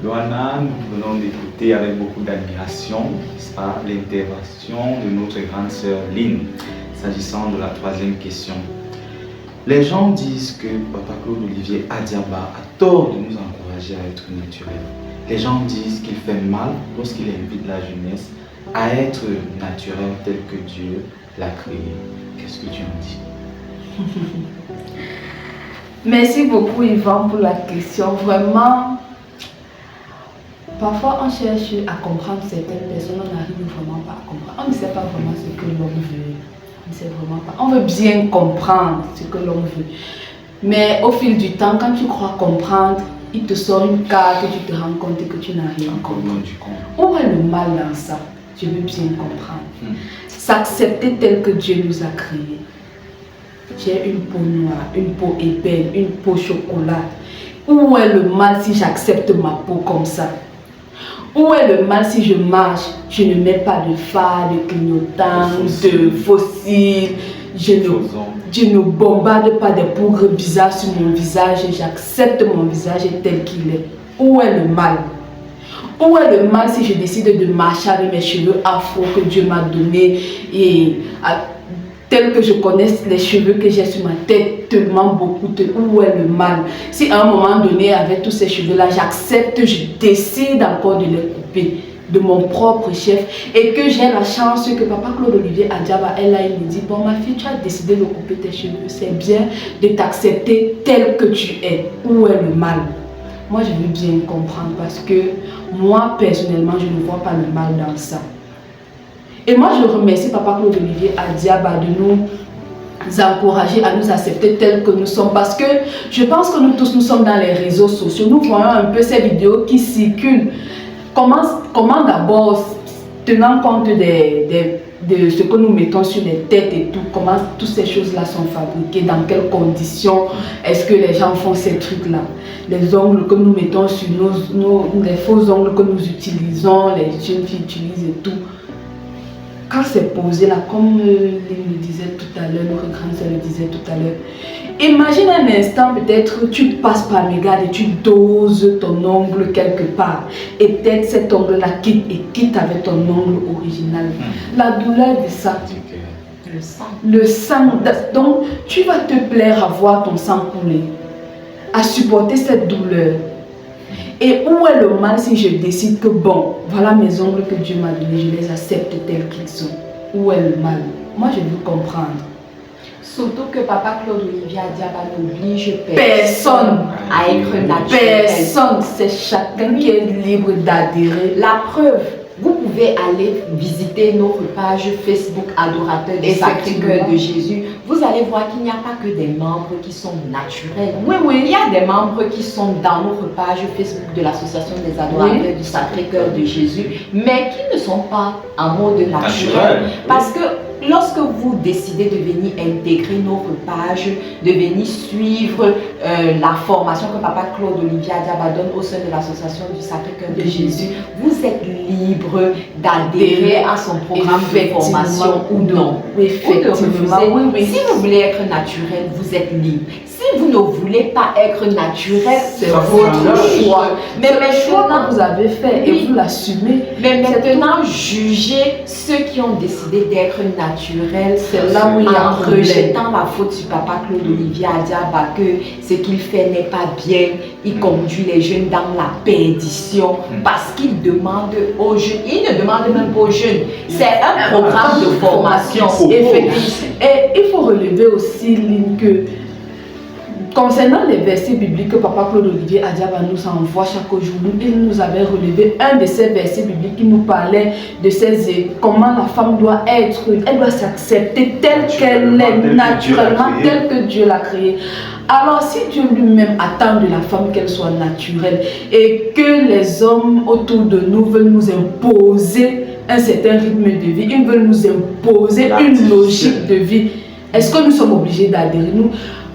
Loana, nous venons d'écouter avec beaucoup d'admiration l'intervention de notre grande sœur Lynn, s'agissant de la troisième question. Les gens disent que Papa Claude Olivier Adiaba a tort de nous encourager à être naturel. Les gens disent qu'il fait mal lorsqu'il invite la jeunesse à être naturel tel que Dieu l'a créé. Qu'est-ce que tu en dis? Merci beaucoup Yvan pour la question. Vraiment, parfois on cherche à comprendre certaines personnes, on n'arrive vraiment pas à comprendre. On ne sait pas vraiment ce que l'on veut. On ne sait vraiment pas. On veut bien comprendre ce que l'on veut. Mais au fil du temps, quand tu crois comprendre, il te sort une carte et tu te rends compte que tu n'as rien compris. Où est le mal dans ça? Je veux bien comprendre. S'accepter tel que Dieu nous a créés. J'ai une peau noire, une peau épais, une peau chocolat. Où est le mal si j'accepte ma peau comme ça? Où est le mal si je marche, je ne mets pas de fard, de clignotant, de fossiles, je ne bombarde pas des poudres bizarres sur mon visage et j'accepte mon visage tel qu'il est. Où est le mal? Où est le mal si je décide de marcher avec mes cheveux afro que Dieu m'a donnés et tel que je connaisse les cheveux que j'ai sur ma tête, tellement beaucoup, où est le mal? Si à un moment donné, avec tous ces cheveux-là, j'accepte, je décide encore de les couper de mon propre chef et que j'ai la chance que Papa Claude Olivier Adiaba est là, il me dit, bon ma fille, tu as décidé de couper tes cheveux, c'est bien de t'accepter tel que tu es. Où est le mal? Moi, je veux bien comprendre parce que moi, personnellement, je ne vois pas le mal dans ça. Et moi, je remercie Papa Claude Olivier Adiaba de nous encourager à nous accepter tels que nous sommes. Parce que je pense que nous tous, nous sommes dans les réseaux sociaux. Nous voyons un peu ces vidéos qui circulent. Comment d'abord, tenant compte de ce que nous mettons sur les têtes et tout, comment toutes ces choses-là sont fabriquées, dans quelles conditions est-ce que les gens font ces trucs-là. Les ongles que nous mettons sur les faux ongles que nous utilisons, les jeunes filles utilisent et tout. Quand c'est posé là, comme Lynn le disait tout à l'heure, notre grande sœur le disait tout à l'heure, imagine un instant, peut-être tu passes par mes gardes et tu doses ton ongle quelque part. Et peut-être cet ongle-là quitte avec ton ongle original. La douleur de ça, le sang. Donc, tu vas te plaire à voir ton sang couler, à supporter cette douleur. Et où est le mal si je décide que bon, voilà mes ongles que Dieu m'a donnés, je les accepte tels qu'ils sont? Où est le mal? Moi, je veux comprendre. Surtout que Papa Claude Olivier Adiaba n'oblige personne à être naturel. Personne, c'est chacun qui est libre d'adhérer. La preuve, vous pouvez aller visiter notre page Facebook Adorateurs du Sacré-Cœur de Jésus. Vous allez voir qu'il n'y a pas que des membres qui sont naturels. Oui. Il y a des membres qui sont dans notre page Facebook de l'Association des Adorateurs du Sacré-Cœur de Jésus, mais qui ne sont pas en mode naturel. Parce que lorsque vous décidez de venir intégrer notre page, de venir suivre la formation que Papa Claude Olivier Adiaba donne au sein de l'Association du Sacré-Cœur de Jésus, vous êtes libre d'adhérer à son programme de formation ou non. Effectivement. Si vous voulez être naturel, vous êtes libre. Si vous ne voulez pas être naturel, c'est votre choix. Mais le choix que vous avez fait et vous l'assumez. Mais maintenant, jugez ceux qui ont décidé d'être naturels. C'est là où il y a un en rejetant la faute sur Papa Claude Olivier Adiaba que ce qu'il fait n'est pas bien. Il conduit les jeunes dans la perdition parce qu'il demande aux jeunes. Il ne demande même pas aux jeunes. C'est un programme de formation. Effectivement. Et il faut relever aussi, Lynn, que concernant les versets bibliques que Papa Claude Olivier Adiaba nous envoie chaque jour, il nous avait relevé un de ces versets bibliques qui nous parlait de comment la femme doit être, elle doit s'accepter telle qu'elle est, naturellement, telle que Dieu l'a créée. Alors si Dieu lui-même attend de la femme qu'elle soit naturelle et que les hommes autour de nous veulent nous imposer un certain rythme de vie, ils veulent nous imposer une logique de vie, est-ce que nous sommes obligés d'adhérer?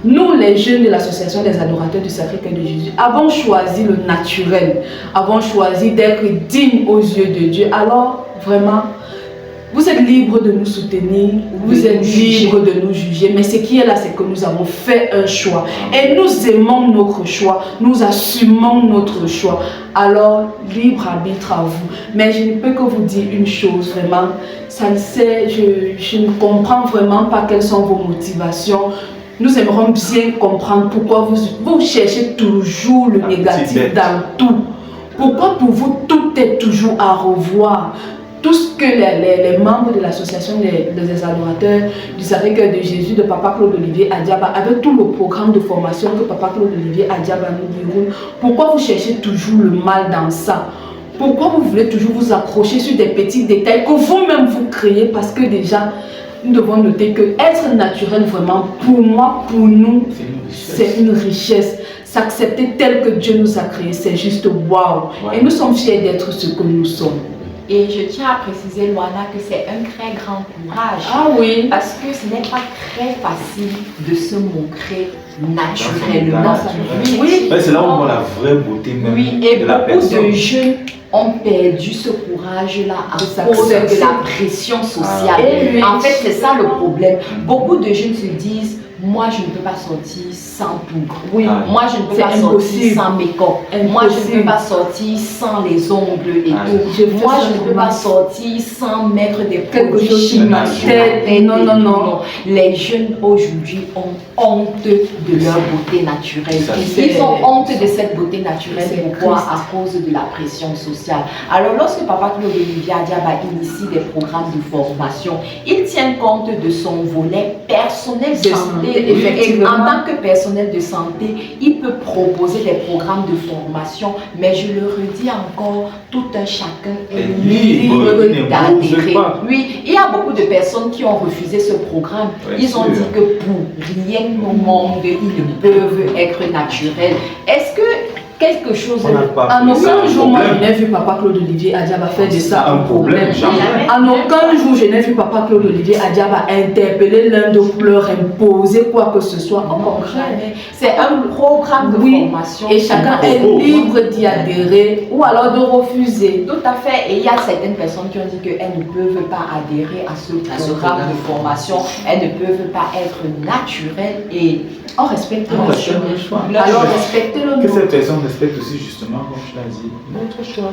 Nous, les jeunes de l'association des adorateurs du Sacré-Cœur de Jésus, avons choisi le naturel, avons choisi d'être dignes aux yeux de Dieu. Alors, vraiment, Vous êtes libre de nous soutenir, vous êtes libre de nous juger, mais ce qui est là, c'est que nous avons fait un choix. Et nous aimons notre choix, nous assumons notre choix. Alors, libre arbitre à vous. Mais je ne peux que vous dire une chose, vraiment, je ne comprends vraiment pas quelles sont vos motivations. Nous aimerions bien comprendre pourquoi vous cherchez toujours le négatif dans tout. Pourquoi pour vous tout est toujours à revoir? Tout ce que les membres de l'association des adorateurs du Sacré-Cœur de Jésus de Papa Claude Olivier Adiaba, avec tout le programme de formation que Papa Claude Olivier Adiaba nous déroule, pourquoi vous cherchez toujours le mal dans ça? Pourquoi vous voulez toujours vous accrocher sur des petits détails que vous-même vous créez? Parce que déjà, nous devons noter que être naturel vraiment, pour moi, pour nous, c'est une richesse. S'accepter tel que Dieu nous a créé, c'est juste waouh. Et nous sommes fiers d'être ce que nous sommes. Et je tiens à préciser, Loana, que c'est un très grand courage. Ah oui. Parce que ce n'est pas très facile de se montrer naturellement. Oui. C'est là où on voit la vraie beauté même de la personne. Beaucoup de jeunes ont perdu ce courage-là à cause de la pression sociale. En fait, c'est ça le problème. Beaucoup de jeunes se disent, moi je ne peux pas sortir sans poudre. Oui. Moi je ne peux pas sortir sans make-up. Moi je ne peux pas sortir sans les ongles et tout. Moi je ne peux pas sortir sans mettre des produits chimiques. Non. Les jeunes aujourd'hui ont honte de leur beauté naturelle. Ils ont honte de cette beauté naturelle. Pourquoi? À cause de la pression sociale. Alors lorsque Papa Claude Olivier Adiaba initie des programmes de formation, il tient compte de son volet personnel de santé. Et en tant que personnel de santé, il peut proposer des programmes de formation, mais je le redis encore, tout un chacun est libre d'adhérer. Oui, il y a beaucoup de personnes qui ont refusé ce programme. Ils ont dit que pour rien au monde, ils ne peuvent être naturels. Est-ce que quelque chose... En aucun jour, moi, je n'ai vu Papa Claude Olivier Adiaba faire de ça un problème. En aucun jour, je n'ai vu Papa Claude Olivier Adiaba interpeller l'un de leur imposer quoi que ce soit. Au contraire, c'est un programme de formation. Et chacun est libre d'y adhérer ou alors de refuser. Tout à fait. Et il y a certaines personnes qui ont dit qu'elles ne peuvent pas adhérer à ce programme de formation. Elles ne peuvent pas être naturelles et on respecte leur choix. Alors respectez-le. Que cette personne respecte aussi justement, comme je l'ai dit, notre choix.